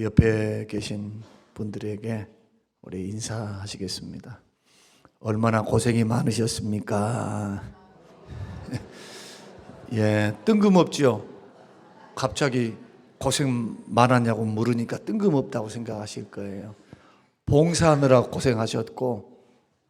옆에 계신 분들에게 우리 인사하시겠습니다. 얼마나 고생이 많으셨습니까? 예, 뜬금없죠. 갑자기 고생 많았냐고 물으니까 뜬금없다고 생각하실 거예요. 봉사하느라 고생하셨고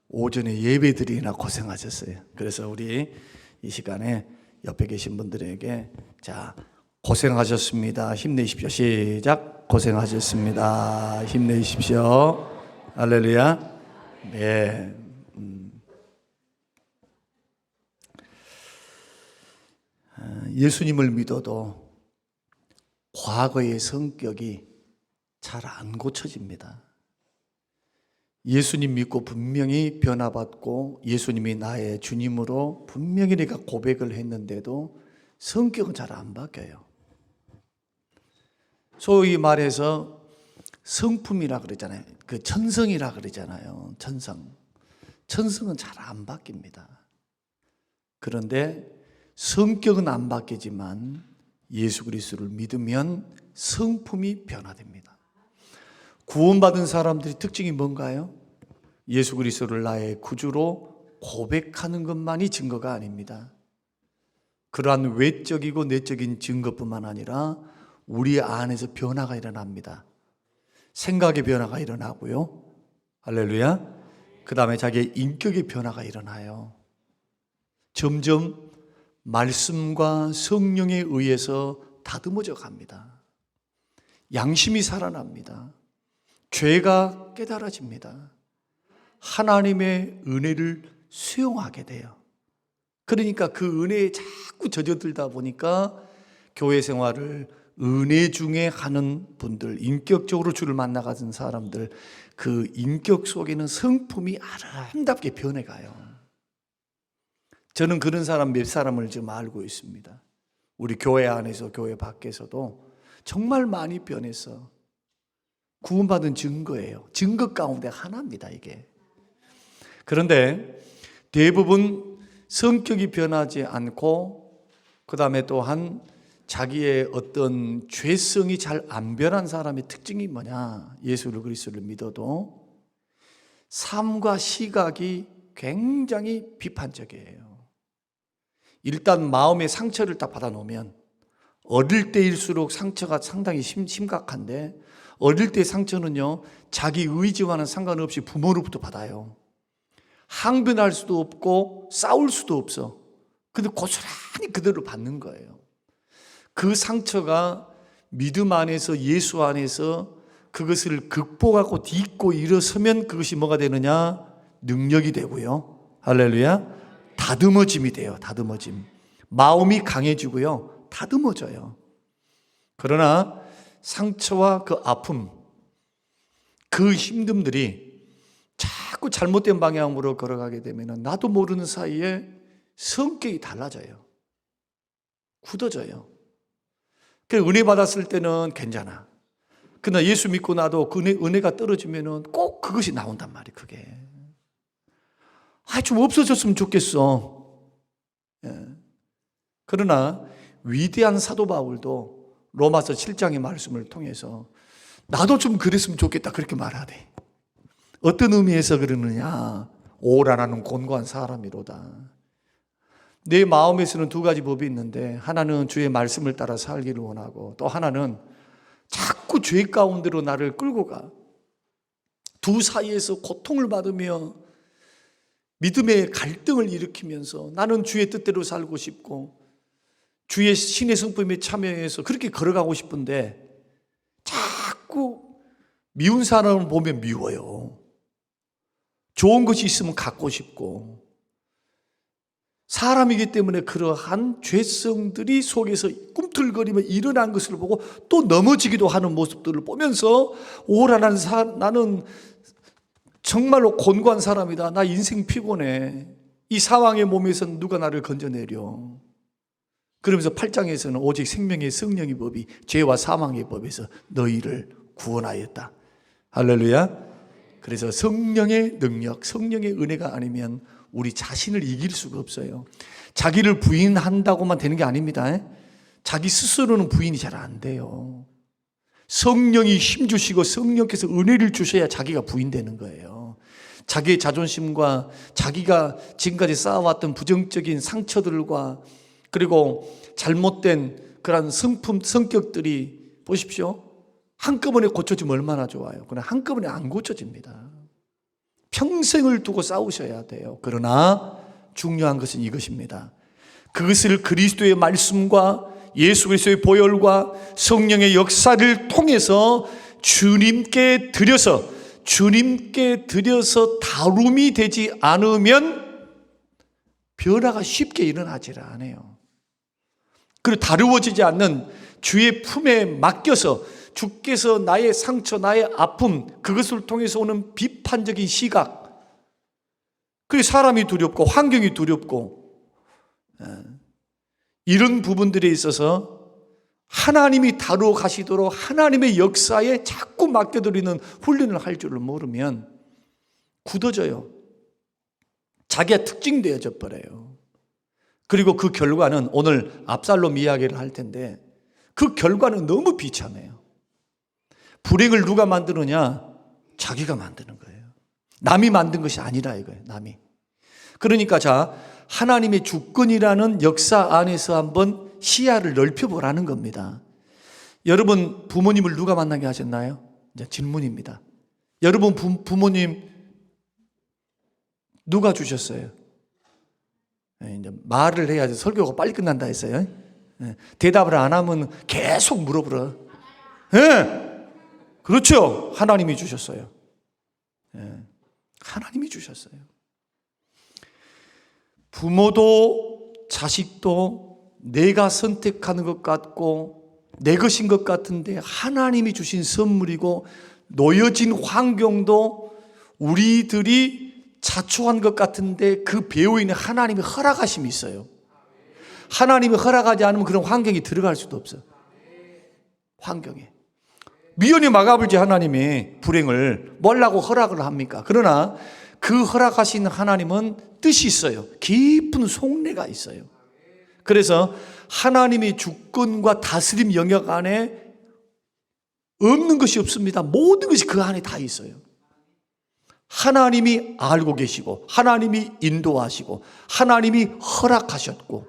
오전에 예배드리나 고생하셨어요. 그래서 우리 이 시간에 옆에 계신 분들에게 자, 고생하셨습니다. 힘내십시오. 시작. 고생하셨습니다. 힘내십시오. 할렐루야. 네. 예수님을 믿어도 과거의 성격이 잘 안 고쳐집니다. 예수님 믿고 분명히 변화받고 예수님이 나의 주님으로 분명히 내가 고백을 했는데도 성격은 잘 안 바뀌어요. 소위 말해서 성품이라 그러잖아요. 그 천성이라 그러잖아요. 천성은 잘 안 바뀝니다. 그런데 성격은 안 바뀌지만 예수 그리스도를 믿으면 성품이 변화됩니다. 구원받은 사람들의 특징이 뭔가요? 예수 그리스도를 나의 구주로 고백하는 것만이 증거가 아닙니다. 그러한 외적이고 내적인 증거뿐만 아니라 우리 안에서 변화가 일어납니다. 생각의 변화가 일어나고요. 할렐루야. 그 다음에 자기의 인격의 변화가 일어나요. 점점 말씀과 성령에 의해서 다듬어져 갑니다. 양심이 살아납니다. 죄가 깨달아집니다. 하나님의 은혜를 수용하게 돼요. 그러니까 그 은혜에 자꾸 젖어들다 보니까 교회 생활을 은혜 중에 하는 분들, 인격적으로 주를 만나가는 사람들, 그 인격 속에는 성품이 아름답게 변해가요. 저는 그런 사람 몇 사람을 지금 알고 있습니다. 우리 교회 안에서 교회 밖에서도 정말 많이 변해서 구원받은 증거예요. 증거 가운데 하나입니다, 이게. 그런데 대부분 성격이 변하지 않고 그 다음에 또한 자기의 어떤 죄성이 잘 안 변한 사람의 특징이 뭐냐? 예수 그리스도를 믿어도 삶과 시각이 굉장히 비판적이에요. 일단 마음의 상처를 딱 받아놓으면 어릴 때일수록 상처가 상당히 심각한데 어릴 때 상처는요 자기 의지와는 상관없이 부모로부터 받아요. 항변할 수도 없고 싸울 수도 없어. 근데 고스란히 그대로 받는 거예요. 그 상처가 믿음 안에서 예수 안에서 그것을 극복하고 딛고 일어서면 그것이 뭐가 되느냐? 능력이 되고요. 할렐루야. 다듬어짐이 돼요. 다듬어짐. 마음이 강해지고요. 다듬어져요. 그러나 상처와 그 아픔, 그 힘듦들이 자꾸 잘못된 방향으로 걸어가게 되면 나도 모르는 사이에 성격이 달라져요. 굳어져요. 은혜 받았을 때는 괜찮아. 그러나 예수 믿고 나도 그 은혜가 떨어지면 꼭 그것이 나온단 말이에요. 그게. 좀 없어졌으면 좋겠어. 예. 그러나 위대한 사도 바울도 로마서 7장의 말씀을 통해서 나도 좀 그랬으면 좋겠다 그렇게 말하대. 어떤 의미에서 그러느냐? 오라나는 곤고한 사람이로다. 내 마음에서는 두 가지 법이 있는데 하나는 주의 말씀을 따라 살기를 원하고 또 하나는 자꾸 죄 가운데로 나를 끌고 가. 두 사이에서 고통을 받으며 믿음의 갈등을 일으키면서 나는 주의 뜻대로 살고 싶고 주의 신의 성품에 참여해서 그렇게 걸어가고 싶은데 자꾸 미운 사람을 보면 미워요. 좋은 것이 있으면 갖고 싶고 사람이기 때문에 그러한 죄성들이 속에서 꿈틀거리며 일어난 것을 보고 또 넘어지기도 하는 모습들을 보면서 오라는 나는 정말로 곤고한 사람이다. 나 인생 피곤해. 이 상황의 몸에서 누가 나를 건져내려. 그러면서 8장에서는 오직 생명의 성령의 법이 죄와 사망의 법에서 너희를 구원하였다. 할렐루야. 그래서 성령의 능력, 성령의 은혜가 아니면 우리 자신을 이길 수가 없어요. 자기를 부인한다고만 되는 게 아닙니다. 자기 스스로는 부인이 잘 안 돼요. 성령이 힘주시고 성령께서 은혜를 주셔야 자기가 부인되는 거예요. 자기의 자존심과 자기가 지금까지 쌓아왔던 부정적인 상처들과 그리고 잘못된 그런 성격들이 보십시오. 한꺼번에 고쳐지면 얼마나 좋아요. 그러나 한꺼번에 안 고쳐집니다. 평생을 두고 싸우셔야 돼요. 그러나 중요한 것은 이것입니다. 그것을 그리스도의 말씀과 예수 그리스도의 보혈과 성령의 역사를 통해서 주님께 드려서 다룸이 되지 않으면 변화가 쉽게 일어나질 않아요. 그리고 다루어지지 않는 주의 품에 맡겨서 주께서 나의 상처, 나의 아픔, 그것을 통해서 오는 비판적인 시각, 그게 사람이 두렵고 환경이 두렵고 이런 부분들에 있어서 하나님이 다루어 가시도록 하나님의 역사에 자꾸 맡겨드리는 훈련을 할 줄을 모르면 굳어져요. 자기가 특징되어져 버려요. 그리고 그 결과는 오늘 압살롬 이야기를 할 텐데 그 결과는 너무 비참해요. 불행을 누가 만드느냐? 자기가 만드는 거예요. 남이 만든 것이 아니라 이거예요. 남이. 그러니까 하나님의 주권이라는 역사 안에서 한번 시야를 넓혀보라는 겁니다. 여러분 부모님을 누가 만나게 하셨나요? 이제 질문입니다. 여러분 부모님 누가 주셨어요? 이제 말을 해야지 설교가 빨리 끝난다 했어요. 대답을 안 하면 계속 물어보라. 그렇죠. 하나님이 주셨어요. 하나님이 주셨어요. 부모도 자식도 내가 선택하는 것 같고 내 것인 것 같은데 하나님이 주신 선물이고 놓여진 환경도 우리들이 자초한 것 같은데 그 배후에 있는 하나님의 허락하심이 있어요. 하나님이 허락하지 않으면 그런 환경이 들어갈 수도 없어요. 환경에. 미연에 막아버리지 하나님이 불행을 뭐라고 허락을 합니까? 그러나 그 허락하신 하나님은 뜻이 있어요. 깊은 속내가 있어요. 그래서 하나님의 주권과 다스림 영역 안에 없는 것이 없습니다. 모든 것이 그 안에 다 있어요. 하나님이 알고 계시고 하나님이 인도하시고 하나님이 허락하셨고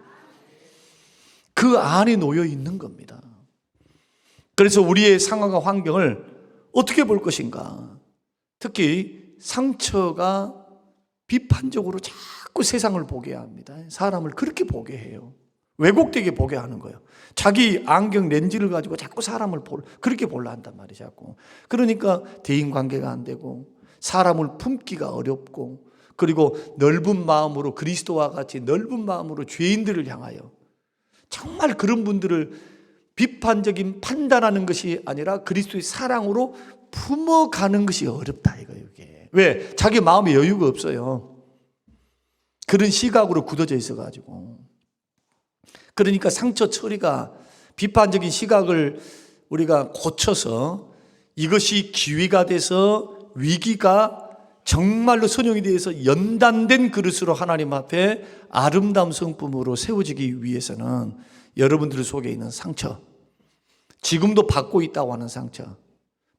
그 안에 놓여 있는 겁니다. 그래서 우리의 상황과 환경을 어떻게 볼 것인가? 특히 상처가 비판적으로 자꾸 세상을 보게 합니다. 사람을 그렇게 보게 해요. 왜곡되게 보게 하는 거예요. 자기 안경 렌즈를 가지고 자꾸 사람을 그렇게 보려 한단 말이죠. 자꾸. 그러니까 대인관계가 안 되고 사람을 품기가 어렵고 그리고 넓은 마음으로 그리스도와 같이 넓은 마음으로 죄인들을 향하여 정말 그런 분들을 비판적인 판단하는 것이 아니라 그리스도의 사랑으로 품어가는 것이 어렵다 이거예요. 이게. 왜? 자기 마음에 여유가 없어요. 그런 시각으로 굳어져 있어가지고. 그러니까 상처 처리가 비판적인 시각을 우리가 고쳐서 이것이 기회가 돼서 위기가 정말로 선용이 되어서 연단된 그릇으로 하나님 앞에 아름다운 성품으로 세워지기 위해서는 여러분들 속에 있는 상처, 지금도 받고 있다고 하는 상처,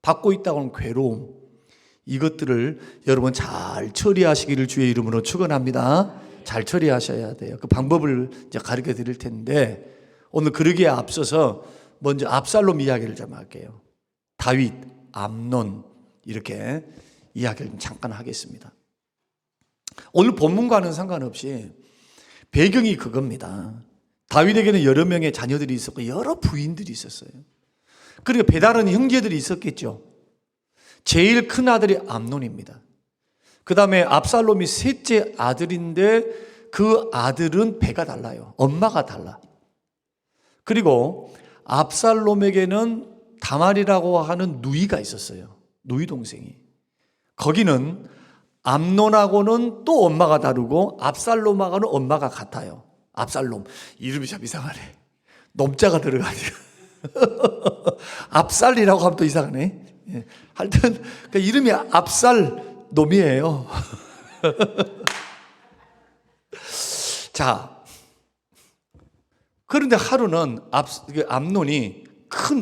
받고 있다고 하는 괴로움, 이것들을 여러분 잘 처리하시기를 주의 이름으로 축원합니다. 잘 처리하셔야 돼요. 그 방법을 이제 가르쳐 드릴 텐데 오늘 그러기에 앞서서 먼저 압살롬 이야기를 좀 할게요. 다윗, 암논 이렇게 이야기를 잠깐 하겠습니다. 오늘 본문과는 상관없이 배경이 그겁니다. 다윗에게는 여러 명의 자녀들이 있었고 여러 부인들이 있었어요. 그리고 배다른 형제들이 있었겠죠. 제일 큰 아들이 암논입니다. 그 다음에 압살롬이 셋째 아들인데 그 아들은 배가 달라요. 엄마가 달라. 그리고 압살롬에게는 다말이라고 하는 누이가 있었어요. 누이 동생이. 거기는 암논하고는 또 엄마가 다르고 압살롬하고는 엄마가 같아요. 압살롬. 이름이 참 이상하네. 놈자가 들어가지고. 압살이라고 하면 또 이상하네. 예. 하여튼 그 이름이 압살놈이에요. 자, 그런데 하루는 암논이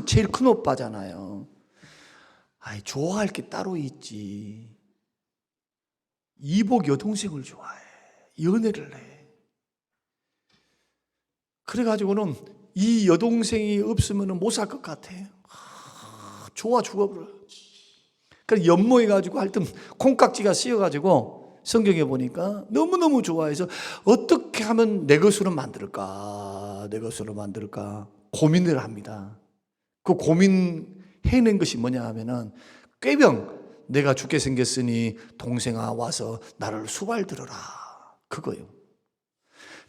제일 큰 오빠잖아요. 아이, 좋아할 게 따로 있지. 이복 여동생을 좋아해. 연애를 해. 그래가지고는 이 여동생이 없으면 못 살 것 같아. 좋아 죽어버려. 그래서 연모해가지고 하여튼 콩깍지가 씌어가지고 성경에 보니까 너무너무 좋아해서 어떻게 하면 내 것으로 만들까? 내 것으로 만들까? 고민을 합니다. 그 고민해낸 것이 뭐냐 하면은 꾀병, 내가 죽게 생겼으니 동생아 와서 나를 수발들어라. 그거요.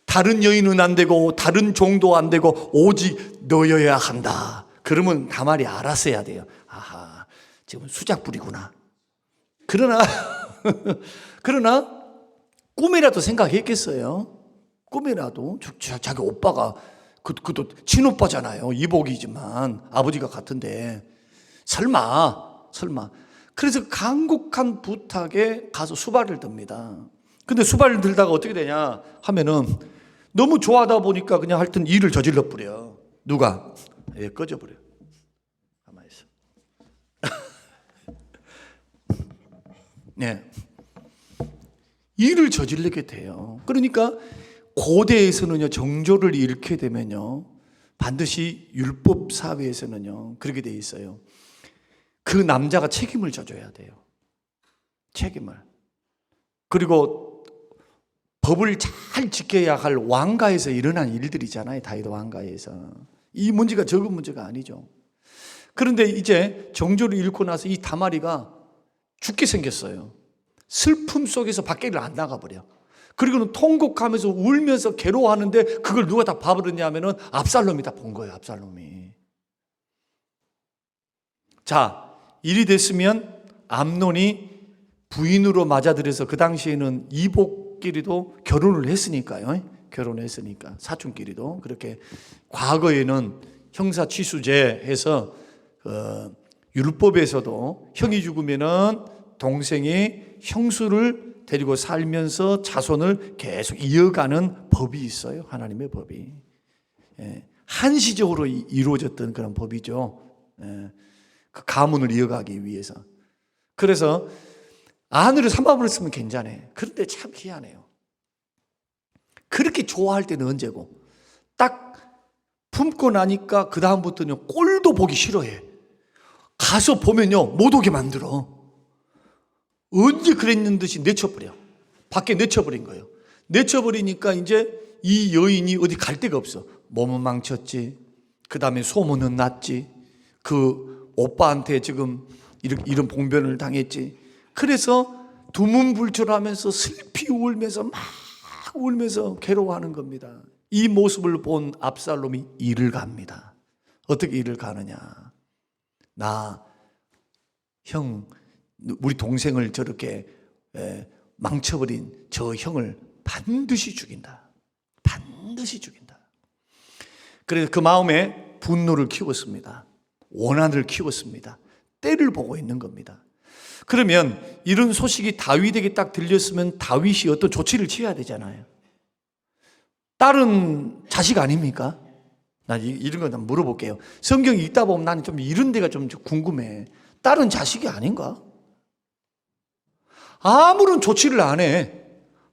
다른 여인은 안 되고 다른 종도 안 되고 오직 너여야 한다. 그러면 다말이 알았어야 돼요. 아하, 지금 수작부리구나. 그러나 꿈이라도 생각했겠어요. 꿈이라도 자기 오빠가 그도 친오빠잖아요. 이복이지만 아버지가 같은데 설마. 그래서 간곡한 부탁에 가서 수발을 듭니다. 근데 수발을 들다가 어떻게 되냐 하면은 너무 좋아하다 보니까 그냥 하여튼 일을 저질러 버려. 누가? 꺼져버려. 가만히 있어. 네. 일을 저지르게 돼요. 그러니까 고대에서는요, 정조를 잃게 되면요, 반드시 율법 사회에서는요, 그렇게 돼 있어요. 그 남자가 책임을 져줘야 돼요. 책임을. 그리고 법을 잘 지켜야 할 왕가에서 일어난 일들이잖아요. 다윗 왕가에서. 이 문제가 적은 문제가 아니죠. 그런데 이제 정조를 잃고 나서 이 다말이가 죽게 생겼어요. 슬픔 속에서 밖에를 안 나가버려. 그리고는 통곡하면서 울면서 괴로워하는데 그걸 누가 다 봐버렸냐 하면은 압살롬이 다 본 거예요. 압살롬이. 자, 일이 됐으면 암논이 부인으로 맞아들여서 그 당시에는 이복끼리도 결혼을 했으니까요. 결혼했으니까 사촌끼리도 그렇게 과거에는 형사 취수제해서 율법에서도 형이 죽으면은 동생이 형수를 데리고 살면서 자손을 계속 이어가는 법이 있어요. 하나님의 법이. 한시적으로 이루어졌던 그런 법이죠. 그 가문을 이어가기 위해서. 그래서 아내를 삼아버렸으면 괜찮아요. 그런데 참 희한해요. 그렇게 좋아할 때는 언제고 딱 품고 나니까 그 다음부터는 꼴도 보기 싫어해. 가서 보면요 못 오게 만들어. 언제 그랬는 듯이 내쳐버려. 밖에 내쳐버린 거예요. 내쳐버리니까 이제 이 여인이 어디 갈 데가 없어. 몸은 망쳤지. 그 다음에 소문은 났지. 그 오빠한테 지금 이런 봉변을 당했지. 그래서 두문불출하면서 슬피 울면서 막 울면서 괴로워하는 겁니다. 이 모습을 본 압살롬이 일을 갑니다. 어떻게 일을 가느냐. 형, 우리 동생을 저렇게 망쳐버린 저 형을 반드시 죽인다. 반드시 죽인다. 그래서 그 마음에 분노를 키웠습니다. 원한을 키웠습니다. 때를 보고 있는 겁니다. 그러면 이런 소식이 다윗에게 딱 들렸으면 다윗이 어떤 조치를 취해야 되잖아요. 딸은 자식 아닙니까? 난 이런 거 한번 물어볼게요. 성경 읽다 보면 나는 좀 이런 데가 좀 궁금해. 딸은 자식이 아닌가? 아무런 조치를 안 해.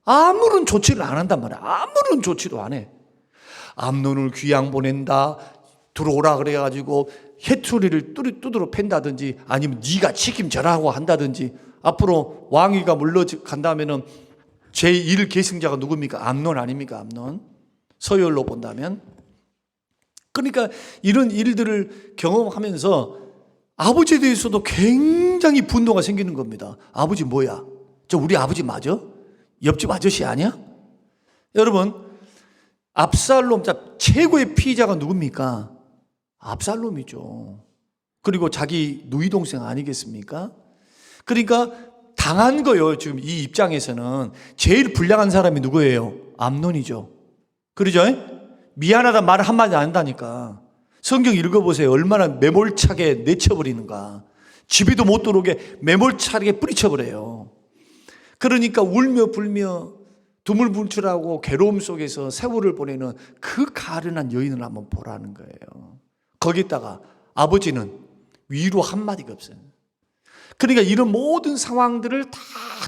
아무런 조치를 안 한단 말이야. 아무런 조치도 안 해. 암논을 귀양 보낸다. 들어오라 그래가지고 해투리를 두드러 팬다든지 아니면 네가 책임져라고 한다든지 앞으로 왕위가 물러간다면은 제1 계승자가 누굽니까? 암논 아닙니까? 암논. 서열로 본다면. 그러니까 이런 일들을 경험하면서 아버지에 대해서도 굉장히 분노가 생기는 겁니다. 아버지 뭐야? 저 우리 아버지 맞아? 옆집 아저씨 아니야? 여러분, 압살롬, 최고의 피의자가 누굽니까? 압살롬이죠. 그리고 자기 누이 동생 아니겠습니까? 그러니까 당한 거예요. 지금 이 입장에서는 제일 불량한 사람이 누구예요? 암논이죠. 그러죠? 미안하다 말 한마디 안 한다니까. 성경 읽어보세요. 얼마나 매몰차게 내쳐버리는가. 집에도 못 들어오게 매몰차게 뿌리쳐버려요. 그러니까 울며 불며 두물분출하고 괴로움 속에서 세월을 보내는 그 가련한 여인을 한번 보라는 거예요. 거기다가 아버지는 위로 한마디가 없어요. 그러니까 이런 모든 상황들을 다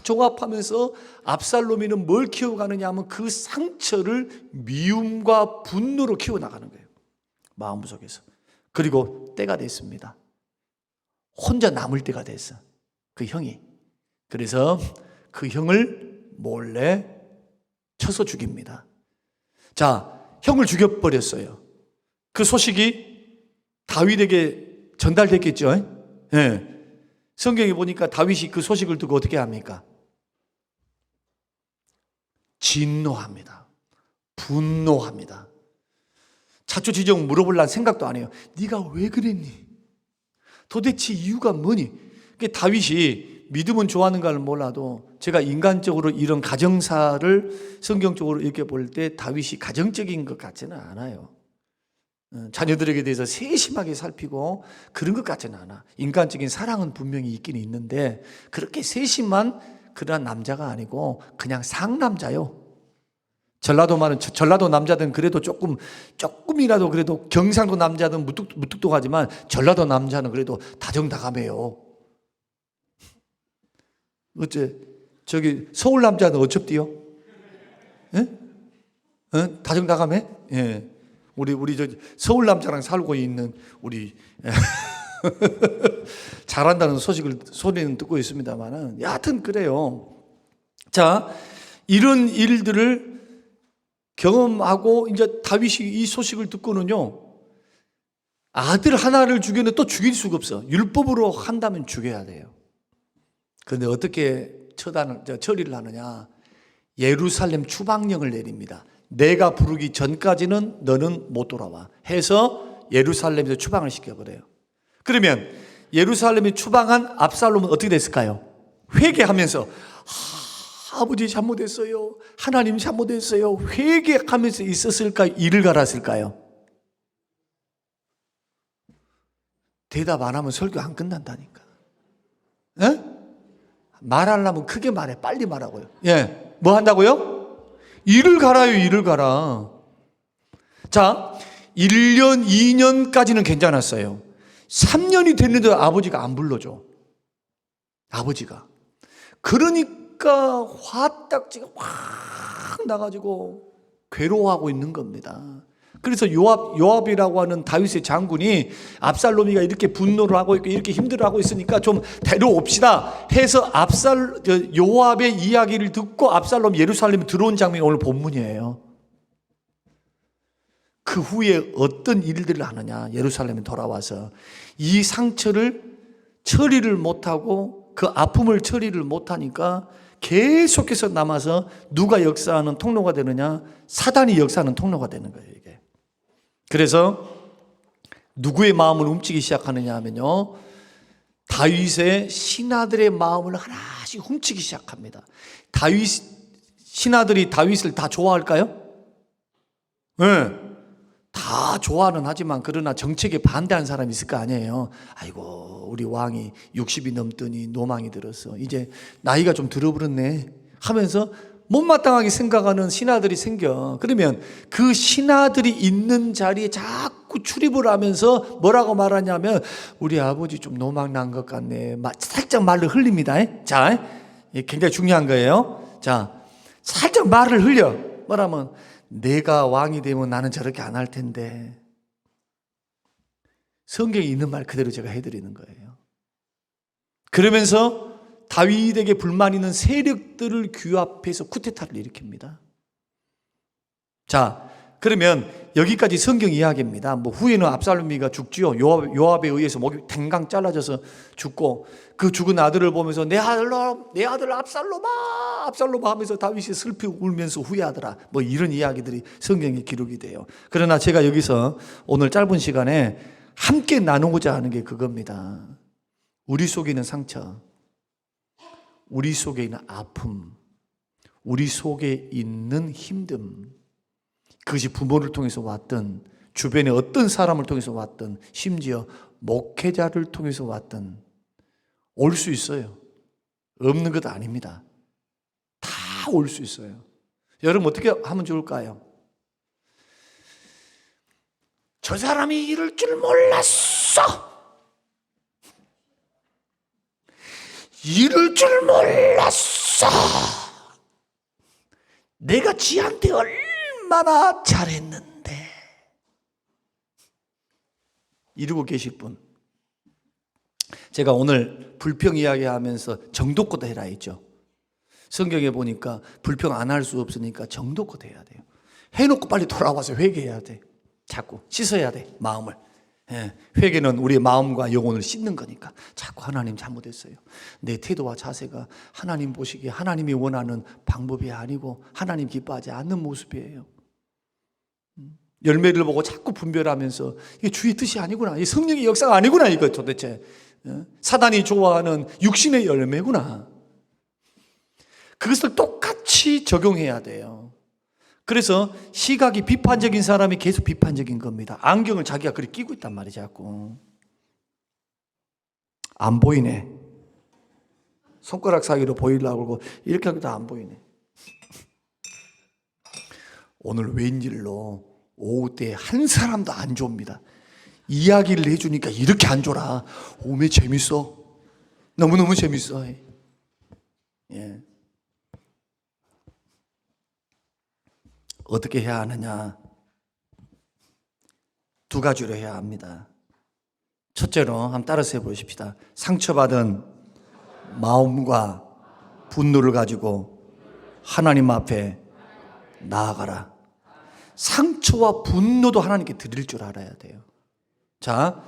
종합하면서 압살롬이는 뭘 키워가느냐 하면 그 상처를 미움과 분노로 키워나가는 거예요. 마음속에서. 그리고 때가 됐습니다. 혼자 남을 때가 됐어. 그 형이. 그래서 그 형을 몰래 쳐서 죽입니다. 자, 형을 죽여버렸어요. 그 소식이 다윗에게 전달됐겠죠? 예. 성경에 보니까 다윗이 그 소식을 듣고 어떻게 합니까? 진노합니다. 분노합니다. 차초지종 물어보려는 생각도 안 해요. 네가 왜 그랬니? 도대체 이유가 뭐니? 다윗이 믿음은 좋아하는가를 몰라도 제가 인간적으로 이런 가정사를 성경적으로 이렇게 볼 때 다윗이 가정적인 것 같지는 않아요. 자녀들에게 대해서 세심하게 살피고 그런 것 같지는 않아. 인간적인 사랑은 분명히 있긴 있는데 그렇게 세심한 그런 남자가 아니고 그냥 상남자요. 전라도 남자든 그래도 조금이라도 그래도 경상도 남자든 무뚝뚝하지만 전라도 남자는 그래도 다정다감해요. 어째 저기 서울 남자는 어첩디요? 예? 다정다감해? 예. 우리 저 서울 남자랑 살고 있는 우리 잘한다는 소리는 듣고 있습니다만은 여하튼 그래요. 자, 이런 일들을 경험하고 이제 다윗이 이 소식을 듣고는요, 아들 하나를 죽였는데 또 죽일 수가 없어. 율법으로 한다면 죽여야 돼요. 그런데 어떻게 처리를 하느냐? 예루살렘 추방령을 내립니다. 내가 부르기 전까지는 너는 못 돌아와 해서 예루살렘에서 추방을 시켜버려요. 그러면 예루살렘이 추방한 압살롬은 어떻게 됐을까요? 회개하면서 아버지 잘못했어요, 하나님 잘못했어요, 회개하면서 있었을까요? 이를 갈았을까요? 대답 안 하면 설교 안 끝난다니까. 에? 말하려면 크게 말해. 빨리 말하고요. 예, 뭐 한다고요? 이를 갈아요. 이를 갈아. 자, 1년 2년까지는 괜찮았어요. 3년이 됐는데 아버지가 안 불러줘. 아버지가. 그러니까 화딱지가 확 나가지고 괴로워하고 있는 겁니다. 그래서 요압이라고 하는 다윗의 장군이 압살롬이가 이렇게 분노를 하고 있고 이렇게 힘들어하고 있으니까 좀 데려옵시다 해서 요압의 이야기를 듣고 압살롬 예루살렘에 들어온 장면이 오늘 본문이에요. 그 후에 어떤 일들을 하느냐? 예루살렘에 돌아와서 이 상처를 처리를 못하고 그 아픔을 처리를 못하니까 계속해서 남아서 누가 역사하는 통로가 되느냐? 사단이 역사하는 통로가 되는 거예요, 이게. 그래서 누구의 마음을 훔치기 시작하느냐 하면요, 다윗의 신하들의 마음을 하나씩 훔치기 시작합니다. 신하들이 다윗을 다 좋아할까요? 네. 다 좋아는 하지만 그러나 정책에 반대하는 사람이 있을 거 아니에요. 아이고, 우리 왕이 60이 넘더니 노망이 들어서 이제 나이가 좀 들어버렸네 하면서 못마땅하게 생각하는 신하들이 생겨. 그러면 그 신하들이 있는 자리에 자꾸 출입을 하면서 뭐라고 말하냐면 우리 아버지 좀 노망 난 것 같네. 살짝 말을 흘립니다. 자, 굉장히 중요한 거예요. 자, 살짝 말을 흘려. 뭐라면 내가 왕이 되면 나는 저렇게 안 할 텐데. 성경에 있는 말 그대로 제가 해드리는 거예요. 그러면서 다윗에게 불만 있는 세력들을 규합해서 쿠데타를 일으킵니다. 자, 그러면 여기까지 성경 이야기입니다. 뭐 후에는 압살롬이가 죽지요. 요압에 의해서 목이 댕강 잘라져서 죽고 그 죽은 아들을 보면서 내 아들 압살롬아 하면서 다윗이 슬피 울면서 후회하더라. 뭐 이런 이야기들이 성경에 기록이 돼요. 그러나 제가 여기서 오늘 짧은 시간에 함께 나누고자 하는 게 그겁니다. 우리 속에 있는 상처, 우리 속에 있는 아픔, 우리 속에 있는 힘듦, 그것이 부모를 통해서 왔든 주변의 어떤 사람을 통해서 왔든 심지어 목회자를 통해서 왔든 올 수 있어요. 없는 것 아닙니다. 다 올 수 있어요. 여러분 어떻게 하면 좋을까요? 저 사람이 이럴 줄 몰랐어 이럴 줄 몰랐어. 내가 지한테 얼마나 잘했는데. 이러고 계실 분. 제가 오늘 불평 이야기하면서 정도껏 해라 했죠. 성경에 보니까 불평 안 할 수 없으니까 정도껏 해야 돼요. 해놓고 빨리 돌아와서 회개해야 돼. 자꾸 씻어야 돼, 마음을. 회개는 우리의 마음과 영혼을 씻는 거니까. 자꾸 하나님 잘못했어요. 내 태도와 자세가 하나님 보시기에 하나님이 원하는 방법이 아니고 하나님 기뻐하지 않는 모습이에요. 열매를 보고 자꾸 분별하면서 이게 주의 뜻이 아니구나, 이게 성령의 역사가 아니구나, 이거 도대체 사단이 좋아하는 육신의 열매구나. 그것을 똑같이 적용해야 돼요. 그래서 시각이 비판적인 사람이 계속 비판적인 겁니다. 안경을 자기가 그렇게 끼고 있단 말이지, 자꾸. 안 보이네. 손가락 사이로 보이려고 그러고 이렇게 하기도 안 보이네. 오늘 웬일로 오후 때 한 사람도 안 줍니다. 이야기를 해주니까 이렇게 안 줘라. 오메 재밌어. 너무너무 재밌어. 예. 어떻게 해야 하느냐? 두 가지로 해야 합니다. 첫째로 한번 따라서 해보십시다. 상처받은 마음과 분노를 가지고 하나님 앞에 나아가라. 상처와 분노도 하나님께 드릴 줄 알아야 돼요. 자,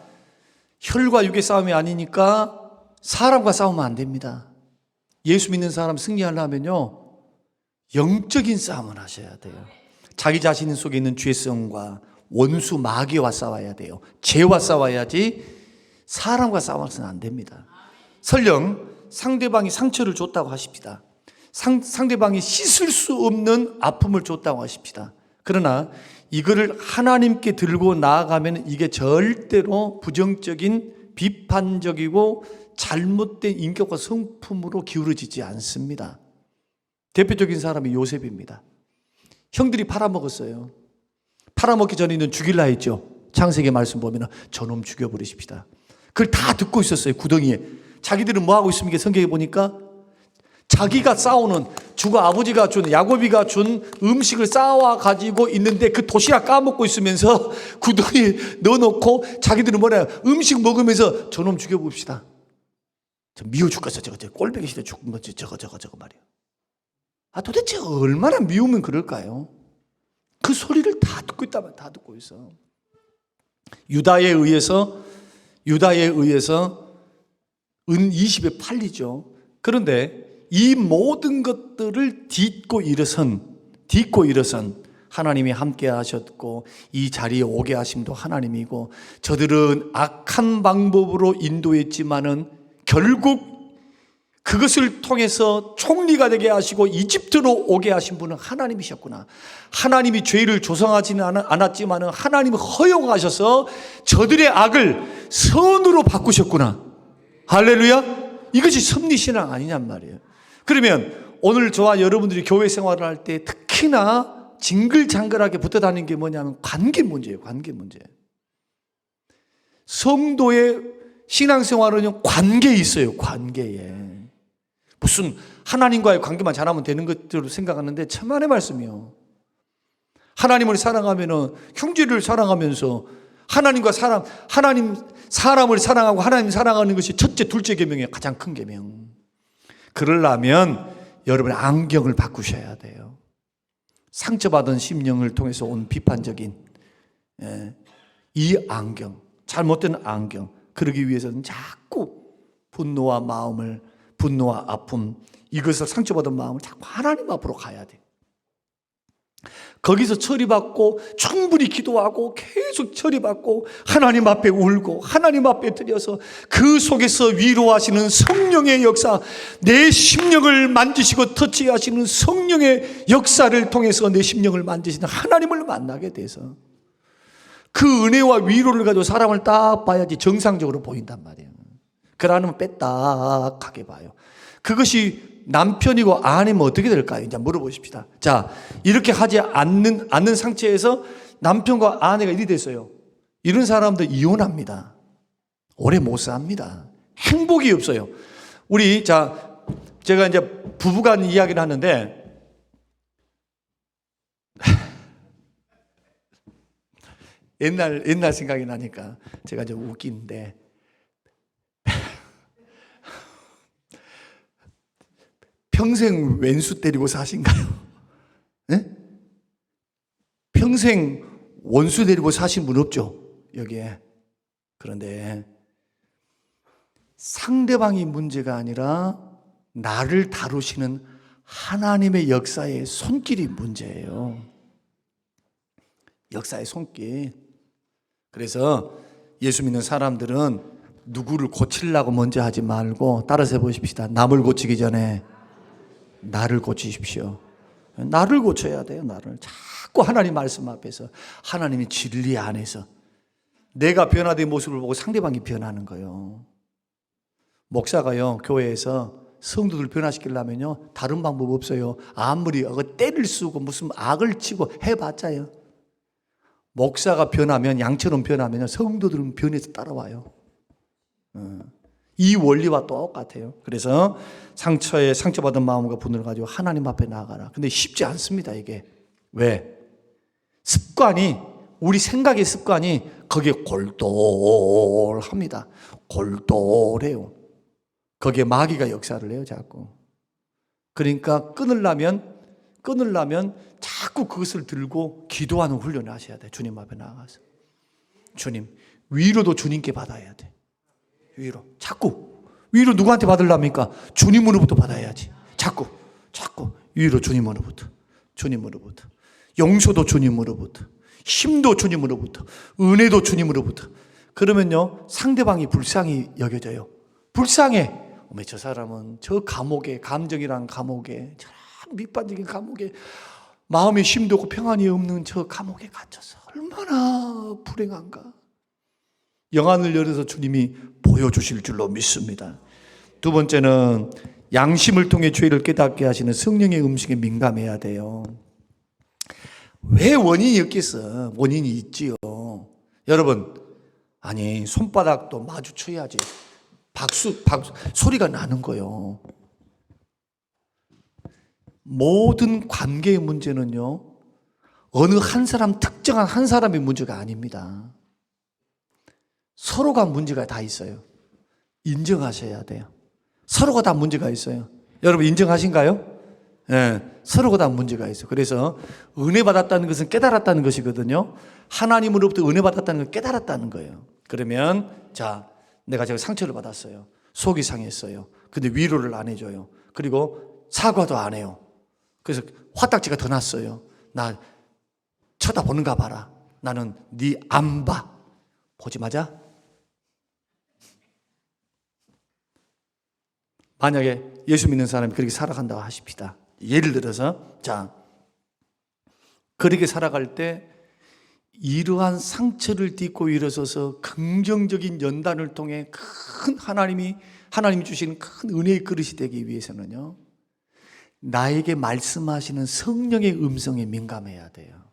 혈과 육의 싸움이 아니니까 사람과 싸우면 안 됩니다. 예수 믿는 사람 승리하려면요, 영적인 싸움을 하셔야 돼요. 자기 자신 속에 있는 죄성과 원수 마귀와 싸워야 돼요. 죄와 싸워야지 사람과 싸워서는 안 됩니다. 설령 상대방이 상처를 줬다고 하십시다. 상대방이 씻을 수 없는 아픔을 줬다고 하십시다. 그러나 이거를 하나님께 들고 나아가면 이게 절대로 부정적인 비판적이고 잘못된 인격과 성품으로 기울어지지 않습니다. 대표적인 사람이 요셉입니다. 형들이 팔아먹었어요. 팔아먹기 전에는 죽일라 했죠. 창세기 말씀 보면 저놈 죽여버리십시다. 그걸 다 듣고 있었어요. 구덩이에. 자기들은 뭐 하고 있습니까? 성경에 보니까 자기가 싸우는, 주가 아버지가 준, 야곱이가 준 음식을 쌓아 가지고 있는데 그 도시락 까먹고 있으면서 구덩이에 넣어놓고 자기들은 뭐냐, 음식 먹으면서 저놈 죽여봅시다. 저 미워 죽겠어. 저거 꼴배기 싫어 죽은 거지. 저거 말이야. 도대체 얼마나 미우면 그럴까요? 그 소리를 다 듣고 있다면 다 듣고 있어. 유다에 의해서 은 20에 팔리죠. 그런데 이 모든 것들을 딛고 일어선 하나님이 함께 하셨고 이 자리에 오게 하심도 하나님이고, 저들은 악한 방법으로 인도했지만은 결국 그것을 통해서 총리가 되게 하시고 이집트로 오게 하신 분은 하나님이셨구나. 하나님이 죄를 조성하지는 않았지만 하나님이 허용하셔서 저들의 악을 선으로 바꾸셨구나. 할렐루야. 이것이 섭리신앙 아니냔 말이에요. 그러면 오늘 저와 여러분들이 교회 생활을 할 때 특히나 징글장글하게 붙어 다니는 게 뭐냐면 관계 문제예요. 관계 문제. 성도의 신앙생활은 관계에 있어요. 관계에. 무슨 하나님과의 관계만 잘하면 되는 것들로 생각하는데 천만의 말씀이요. 하나님을 사랑하면은 형제를 사랑하면서 하나님과 하나님 사람을 사랑하고 하나님 사랑하는 것이 첫째, 둘째 계명이에요. 가장 큰 계명. 그러려면 여러분 안경을 바꾸셔야 돼요. 상처받은 심령을 통해서 온 비판적인 이 안경, 잘못된 안경. 그러기 위해서는 자꾸 분노와 아픔, 이것을 상처받은 마음을 자꾸 하나님 앞으로 가야 돼. 거기서 처리받고 충분히 기도하고 계속 처리받고 하나님 앞에 울고 하나님 앞에 드려서 그 속에서 위로하시는 성령의 역사, 내 심령을 만지시고 터치하시는 성령의 역사를 통해서 내 심령을 만지시는 하나님을 만나게 돼서 그 은혜와 위로를 가지고 사람을 딱 봐야지 정상적으로 보인단 말이에요. 그러면 빼딱하게 봐요. 그것이 남편이고 아내면 어떻게 될까요? 이제 물어보십시다. 자, 이렇게 하지 않는 상태에서 남편과 아내가 일이 됐어요. 이런 사람들 이혼합니다. 오래 못 삽니다. 행복이 없어요. 제가 이제 부부간 이야기를 하는데, 옛날 생각이 나니까 제가 좀 웃기는데, 평생 왼수 때리고 사신가요? 네? 평생 원수 데리고 사신 분 없죠? 여기에. 그런데 상대방이 문제가 아니라 나를 다루시는 하나님의 역사의 손길이 문제예요. 역사의 손길. 그래서 예수 믿는 사람들은 누구를 고치려고 먼저 하지 말고 따라서 해보십시다. 남을 고치기 전에 나를 고치십시오. 나를 고쳐야 돼요. 나를 자꾸 하나님 말씀 앞에서, 하나님의 진리 안에서 내가 변화된 모습을 보고 상대방이 변하는 거예요. 목사가요, 교회에서 성도들 변화시키려면요, 다른 방법 없어요. 아무리 때를 쓰고 무슨 악을 치고 해봤자요, 목사가 변하면, 양처럼 변하면 성도들은 변해서 따라와요. 이 원리와 똑같아요. 그래서 상처받은 마음과 분노를 가지고 하나님 앞에 나아가라. 근데 쉽지 않습니다, 이게. 왜? 습관이, 우리 생각의 습관이 거기에 골똘합니다. 골똘해요. 거기에 마귀가 역사를 해요, 자꾸. 그러니까 끊으려면 자꾸 그것을 들고 기도하는 훈련을 하셔야 돼요. 주님 앞에 나아가서. 주님, 위로도 주님께 받아야 돼. 위로. 자꾸. 위로 누구한테 받으려합니까? 주님으로부터 받아야지. 자꾸 위로 주님으로부터. 용서도 주님으로부터. 힘도 주님으로부터. 은혜도 주님으로부터. 그러면요, 상대방이 불쌍히 여겨져요. 불쌍해. 저 사람은 저 감옥에, 감정이란 감옥에, 저 밑반적인 감옥에, 마음에 쉼도 없고 평안이 없는 저 감옥에 갇혀서 얼마나 불행한가. 영안을 열어서 주님이 보여주실 줄로 믿습니다. 두 번째는 양심을 통해 죄를 깨닫게 하시는 성령의 음식에 민감해야 돼요. 왜 원인이 없겠어? 원인이 있지요. 여러분, 아니, 손바닥도 마주쳐야지 박수 소리가 나는 거예요. 모든 관계의 문제는요, 어느 한 사람, 특정한 한 사람의 문제가 아닙니다. 서로가 문제가 다 있어요. 인정하셔야 돼요. 서로가 다 문제가 있어요. 여러분 인정하신가요? 네, 서로가 다 문제가 있어요. 그래서 은혜 받았다는 것은 깨달았다는 것이거든요. 하나님으로부터 은혜 받았다는 걸 깨달았다는 거예요. 그러면 내가 제가 상처를 받았어요. 속이 상했어요. 근데 위로를 안 해줘요. 그리고 사과도 안 해요. 그래서 화딱지가 더 났어요. 나 쳐다보는가 봐라. 나는 네 안 봐. 보지 마자. 만약에 예수 믿는 사람이 그렇게 살아간다고 하십시다. 예를 들어서, 그렇게 살아갈 때 이러한 상처를 딛고 일어서서 긍정적인 연단을 통해 큰 하나님이 주시는 큰 은혜의 그릇이 되기 위해서는요, 나에게 말씀하시는 성령의 음성에 민감해야 돼요.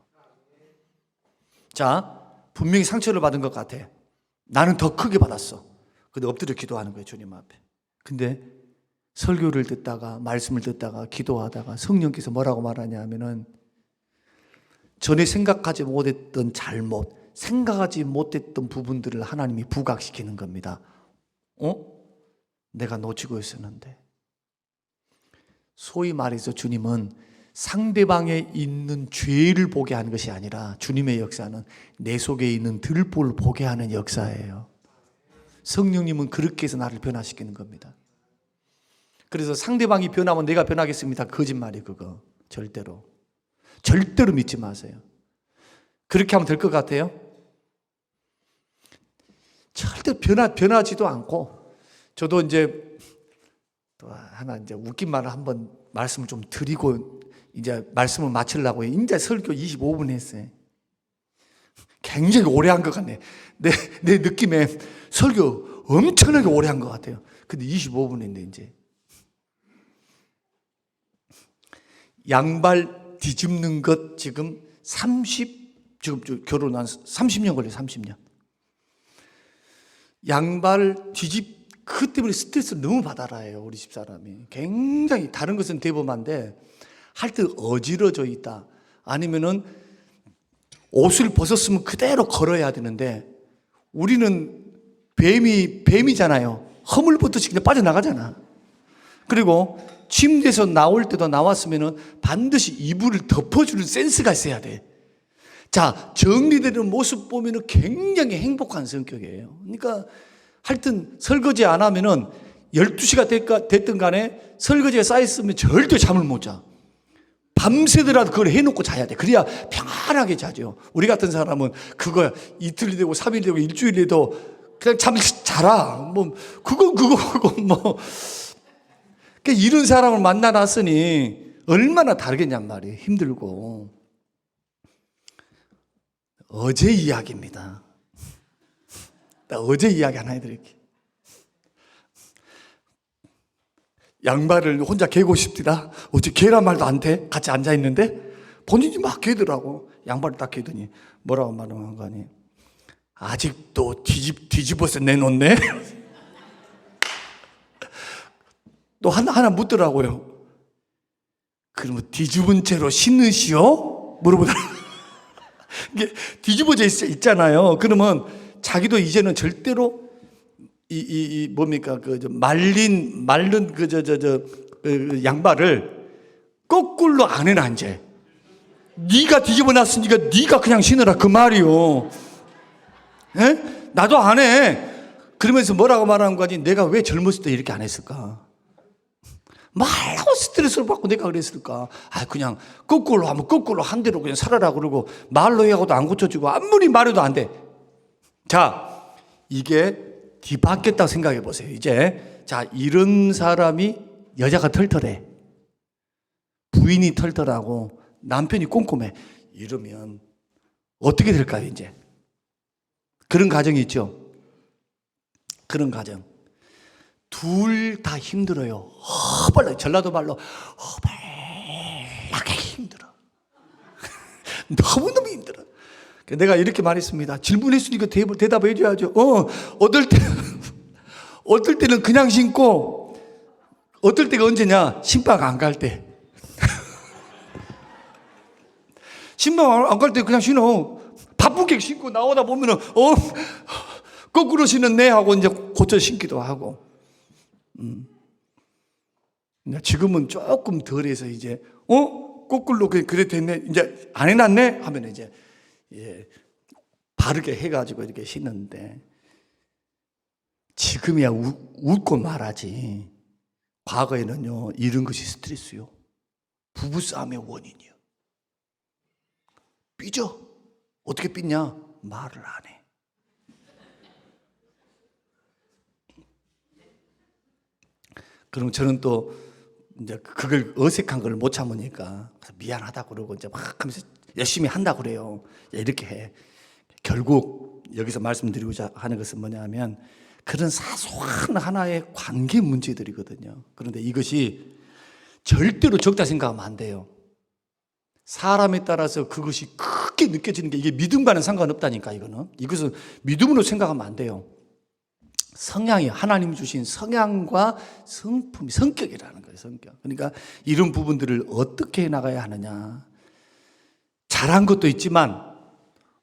분명히 상처를 받은 것 같아. 나는 더 크게 받았어. 근데 엎드려 기도하는 거예요, 주님 앞에. 근데 설교를 듣다가, 말씀을 듣다가, 기도하다가 성령께서 뭐라고 말하냐 하면은, 전에 생각하지 못했던 잘못, 생각하지 못했던 부분들을 하나님이 부각시키는 겁니다. 내가 놓치고 있었는데. 소위 말해서 주님은 상대방에 있는 죄를 보게 하는 것이 아니라, 주님의 역사는 내 속에 있는 들보를 보게 하는 역사예요. 성령님은 그렇게 해서 나를 변화시키는 겁니다. 그래서 상대방이 변하면 내가 변하겠습니다. 거짓말이 그거. 절대로 믿지 마세요. 그렇게 하면 될 것 같아요? 절대 변하지도 않고. 저도 이제 또 하나 웃긴 말을 한번 말씀을 좀 드리고 이제 말씀을 마치려고 해요. 이제 설교 25분 했어요. 굉장히 오래 한 것 같네. 내 느낌에 설교 엄청나게 오래 한 것 같아요. 근데 25분 했는데 이제. 양발 뒤집는 것 지금 결혼한 30년 걸려요. 30년. 양발 그 때문에 스트레스를 너무 받아라요. 우리 집사람이 굉장히, 다른 것은 대범한데 할 때 어지러져 있다, 아니면은 옷을 벗었으면 그대로 걸어야 되는데 우리는 뱀이잖아요. 허물부터씩 그냥 빠져나가잖아. 그리고 침대에서 나올 때도 나왔으면은 반드시 이불을 덮어주는 센스가 있어야 돼. 자, 정리되는 모습 보면은 굉장히 행복한 성격이에요. 그러니까 하여튼 설거지 안 하면은 12시가 됐든 간에 설거지가 쌓였으면 절대 잠을 못 자. 밤새더라도 그걸 해놓고 자야 돼. 그래야 평안하게 자죠. 우리 같은 사람은 그거 이틀이 되고 3일이 되고 일주일이 돼도 그냥 잠을 자라. 뭐 그거 뭐 그러니까 이런 사람을 만나놨으니 얼마나 다르겠냔 말이에요. 힘들고. 어제 이야기입니다. 나 어제 이야기 하나 해드릴게요. 양말을 혼자 개고 싶더라. 어째 개란 말도 안 돼? 같이 앉아있는데 본인이 막 개더라고. 양말을 딱 개더니 뭐라고 말하는 거 아니? 아직도 뒤집어서 내놓네? 또 하나 묻더라고요. 그러면 뒤집은 채로 신으시오? 물어보더라고요. 이게 뒤집어져 있잖아요. 그러면 자기도 이제는 절대로 뭡니까? 마른 그 양발을 거꾸로 안 해놔, 이제. 네가 뒤집어 놨으니까 네가 그냥 신으라, 그 말이요. 에? 나도 안 해. 그러면서 뭐라고 말하는 거지? 내가 왜 젊었을 때 이렇게 안 했을까? 말하고 스트레스를 받고 내가 그랬을까? 그냥 거꾸로 하면 거꾸로 한 대로 그냥 살아라 그러고 말로 해하고도 안 고쳐지고 아무리 말해도 안 돼. 자, 이게 뒤바뀌었다고 생각해 보세요. 이제 자, 이런 사람이 여자가 털털해, 부인이 털털하고 남편이 꼼꼼해, 이러면 어떻게 될까요? 이제 그런 가정이 있죠. 그런 가정 둘 다 힘들어요. 전라도 말로 허벌나게 힘들어. 너무너무 힘들어. 내가 이렇게 말했습니다. 질문했으니까 대답해 줘야죠. 어떨 때는 그냥 신고, 어떨 때가 언제냐? 신방 안 갈 때. 신방 안 갈 때 그냥 신어. 바쁘게 신고 나오다 보면은 거꾸로 신었네 하고 이제 고쳐 신기도 하고. 지금은 조금 덜해서 이제 거꾸로 그래 됐네, 이제 안 해놨네 하면 이제 바르게 해가지고 이렇게 신는데, 지금이야 웃고 말하지 과거에는요 이런 것이 스트레스요. 부부싸움의 원인이요. 삐져. 어떻게 삐냐? 말을 안 해. 그럼 저는 또 이제 그걸 어색한 걸 못 참으니까 미안하다 그러고 이제 막 하면서 열심히 한다 그래요. 이렇게 해. 결국 여기서 말씀드리고자 하는 것은 뭐냐면 그런 사소한 하나의 관계 문제들이거든요. 그런데 이것이 절대로 적다 생각하면 안 돼요. 사람에 따라서 그것이 크게 느껴지는 게 이게 믿음과는 상관없다니까. 이것은 믿음으로 생각하면 안 돼요. 성향이 하나님 주신 성향과 성품이 성격이라는 거예요. 성격. 그러니까 이런 부분들을 어떻게 해나가야 하느냐. 잘한 것도 있지만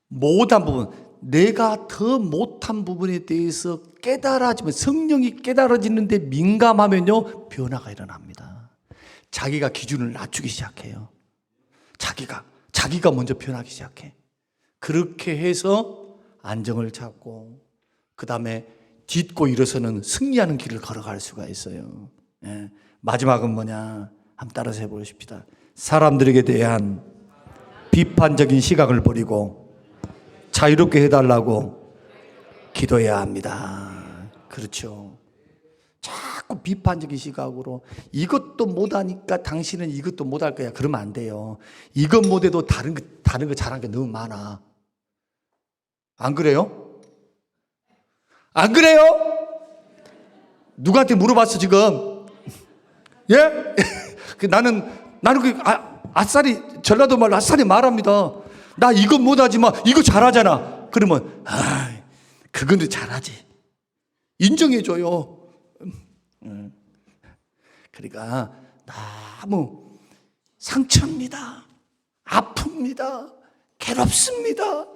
못한 부분, 내가 더 못한 부분에 대해서 깨달아지면, 성령이 깨달아지는데 민감하면요 변화가 일어납니다. 자기가 기준을 낮추기 시작해요. 자기가 먼저 변하기 시작해. 그렇게 해서 안정을 찾고 그 다음에 딛고 일어서는 승리하는 길을 걸어갈 수가 있어요. 마지막은 뭐냐? 한번 따라서 해보십시다. 사람들에게 대한 비판적인 시각을 버리고 자유롭게 해달라고 기도해야 합니다. 그렇죠. 자꾸 비판적인 시각으로 이것도 못하니까 당신은 이것도 못할 거야, 그러면 안 돼요. 이것 못해도 다른 거 잘한 게 너무 많아. 안 그래요? 안 그래요? 누구한테 물어봤어 지금? 예? 나는 아싸리, 전라도 말로 아싸리 말합니다. 나 이거 못하지만 이거 잘하잖아. 그러면 그건 잘하지. 인정해줘요. 그러니까 너무 상처입니다, 아픕니다, 괴롭습니다,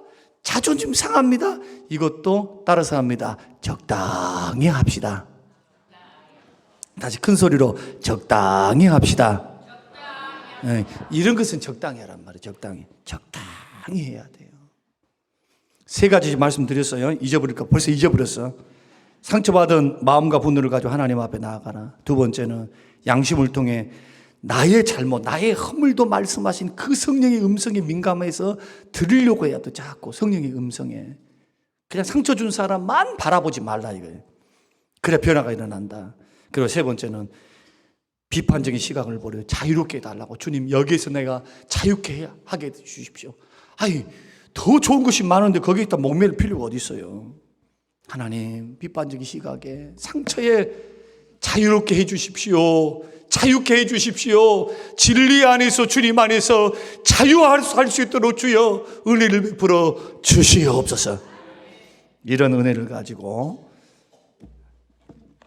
자존심 상합니다. 이것도 따라서 합니다. 적당히 합시다. 다시 큰 소리로 적당히 합시다. 이런 것은 적당히 하란 말이에요. 적당히 해야 돼요. 세 가지 말씀드렸어요. 잊어버릴까? 벌써 잊어버렸어. 상처받은 마음과 분노를 가지고 하나님 앞에 나아가라. 두 번째는 양심을 통해 나의 잘못, 나의 허물도 말씀하신 그 성령의 음성에 민감해서 들으려고 해야 돼. 자꾸 성령의 음성에. 그냥 상처 준 사람만 바라보지 말라 이거예요. 그래 변화가 일어난다. 그리고 세 번째는 비판적인 시각을 버려 자유롭게 해달라고. 주님, 여기에서 내가 자유롭게 하게 해주십시오. 아니, 더 좋은 것이 많은데 거기에다 목매일 필요가 어디 있어요. 하나님, 비판적인 시각에, 상처에 자유롭게 해주십시오. 자유케 해주십시오. 진리 안에서, 주님 안에서 자유할 수 있도록 주여 은혜를 베풀어 주시옵소서. 이런 은혜를 가지고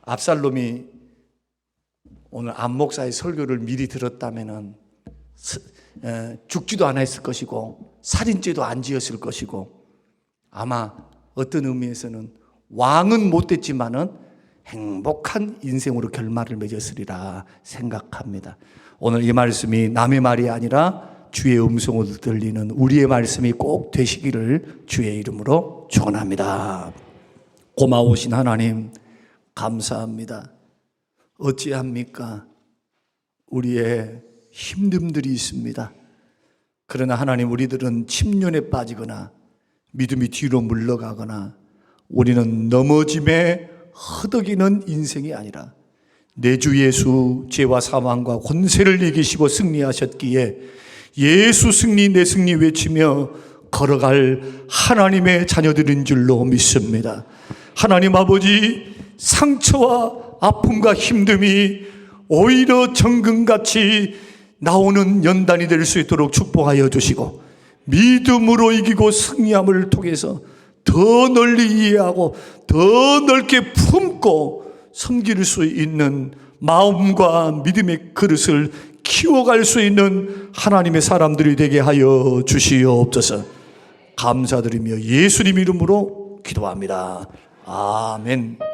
압살롬이 오늘 안 목사의 설교를 미리 들었다면은 죽지도 않았을 것이고 살인죄도 안 지었을 것이고 아마 어떤 의미에서는 왕은 못 됐지만은 행복한 인생으로 결말을 맺었으리라 생각합니다. 오늘 이 말씀이 남의 말이 아니라 주의 음성으로 들리는 우리의 말씀이 꼭 되시기를 주의 이름으로 축원합니다. 고마우신 하나님 감사합니다. 어찌합니까? 우리의 힘듦들이 있습니다. 그러나 하나님, 우리들은 침륜에 빠지거나 믿음이 뒤로 물러가거나 우리는 넘어짐에 허덕이는 인생이 아니라 내 주 예수 죄와 사망과 권세를 이기시고 승리하셨기에 예수 승리 내 승리 외치며 걸어갈 하나님의 자녀들인 줄로 믿습니다. 하나님 아버지, 상처와 아픔과 힘듦이 오히려 정금같이 나오는 연단이 될 수 있도록 축복하여 주시고 믿음으로 이기고 승리함을 통해서 더 널리 이해하고 더 넓게 품고 섬길 수 있는 마음과 믿음의 그릇을 키워갈 수 있는 하나님의 사람들이 되게 하여 주시옵소서. 감사드리며 예수님 이름으로 기도합니다. 아멘.